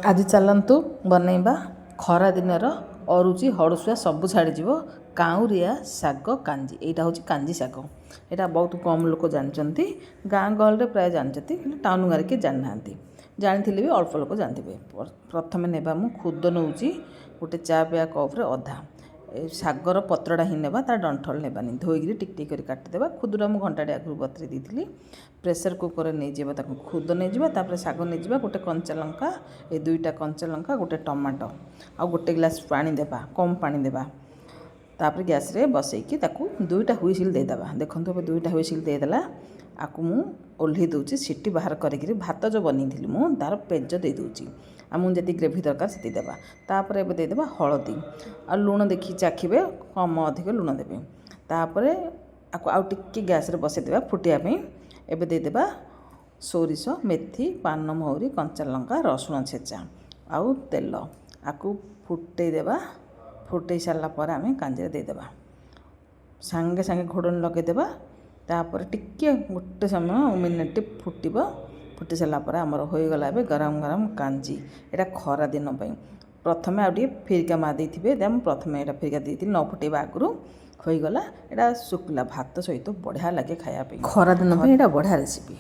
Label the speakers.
Speaker 1: ଆଜି ଚାଲନ୍ତୁ ବନେଇବା ଖରା ଦିନର ଅରୁଚି ହଡ଼ସୁଆ ସବୁ ଛାଡ଼ିଯିବ କାଉଁରିଆ ଶାଗ କାଞ୍ଜି। ଏଇଟା ହେଉଛି କାଞ୍ଜି ଶାଗ। ଏଇଟା ବହୁତ କମ୍ ଲୋକ ଜାଣିଛନ୍ତି। ଗାଁ ଗହଳିରେ ପ୍ରାୟ ଜାଣିଛନ୍ତି, କିନ୍ତୁ ଟାଉନ୍ ଗାଁରେ କିଏ ଜାଣିନାହାନ୍ତି। ଜାଣିଥିଲେ ବି ଅଳ୍ପ ଲୋକ ଜାଣିଥିବେ। ପ୍ରଥମେ ନେବା, ମୁଁ ଖୁଦ ନେଉଛି ଗୋଟେ ଚା ପିଆ କପ୍ରେ ଅଧା। ଏ ଶାଗର ପତ୍ରଟା ହିଁ ନେବା, ତା ଡଣ୍ଠଲ ନେବାନି। ଧୋଇକିରି ଟିକ୍ ଟିକ୍ କରି କାଟିଦେବା। ଖୁଦଟା ମୁଁ ଘଣ୍ଟାଟେ ଆଗରୁ ବତୁରେଇ ଦେଇଥିଲି। ପ୍ରେସର କୁକରରେ ନେଇଯିବା, ତାକୁ ଖୁଦ ନେଇଯିବା, ତାପରେ ଶାଗ ନେଇଯିବା, ଗୋଟେ କଞ୍ଚା ଲଙ୍କା, ଏ ଦୁଇଟା କଞ୍ଚା ଲଙ୍କା, ଗୋଟେ ଟମାଟୋ ଆଉ ଗୋଟେ ଗ୍ଲାସ୍ ପାଣି ଦେବା, କମ୍ ପାଣି ଦେବା। ତାପରେ ଗ୍ୟାସ୍ରେ ବସେଇକି ତାକୁ ଦୁଇଟା ହୁଇସିଲ୍ ଦେଇଦେବା। ଦେଖନ୍ତୁ ଏବେ ଦୁଇଟା ହୁଇସିଲ୍ ଦେଇଦେଲା। ଆକୁ ମୁଁ ଓହ୍ଲେଇ ଦେଉଛି, ସିଟି ବାହାର କରିକିରି ଭାତ ଯେଉଁ ବନେଇଥିଲି ମୁଁ ତା'ର ପେଜ ଦେଇଦେଉଛି। ଆଉ ମୁଁ ଯେତିକି ଗ୍ରେଭି ଦରକାର ସେତିକି ଦେବା। ତାପରେ ଏବେ ଦେଇଦେବା ହଳଦୀ ଆଉ ଲୁଣ ଦେଖିକି ଚାଖିବେ, କମ୍ ଅଧିକ ଲୁଣ ଦେବେ। ତାପରେ ଆକୁ ଆଉ ଟିକେ ଗ୍ୟାସ୍ରେ ବସେଇଦେବା ଫୁଟିବା ପାଇଁ। ଏବେ ଦେଇଦେବା ସୋରିଷ, ମେଥି, ପାନମହୁରି, କଞ୍ଚା ଲଙ୍କା, ରସୁଣ ଛେଚା ଆଉ ତେଲ। ଆକୁ ଫୁଟେଇ ଦେବା। ଫୁଟେଇ ସାରିଲା ପରେ ଆମେ କାଞ୍ଜିରେ ଦେଇଦେବା। ସାଙ୍ଗେ ସାଙ୍ଗେ ଘୋଡ଼ଣି ଲଗାଇଦେବା। ତାପରେ ଟିକେ ଗୋଟେ ସମୟ ମିନିଟ୍ ଫୁଟିବ। ଫୁଟି ସାରିଲା ପରେ ଆମର ହୋଇଗଲା ଏବେ ଗରମ ଗରମ କାଞ୍ଜି। ଏଇଟା ଖରା ଦିନ ପାଇଁ। ପ୍ରଥମେ ଆଉ ଟିକେ ଫିରିକା ମାରି ଦେଇଥିବେ। ମୁଁ ପ୍ରଥମେ ଏଇଟା ଫିରିକା ଦେଇଥିଲି ନ ଫୁଟେଇବା ଆଗରୁ। ହୋଇଗଲା। ଏଇଟା ଶୁଖିଲା ଭାତ ସହିତ ବଢ଼ିଆ ଲାଗେ ଖାଇବା ପାଇଁ। ଖରା ଦିନ ପାଇଁ ଏଇଟା ବଢ଼ିଆ ରେସିପି।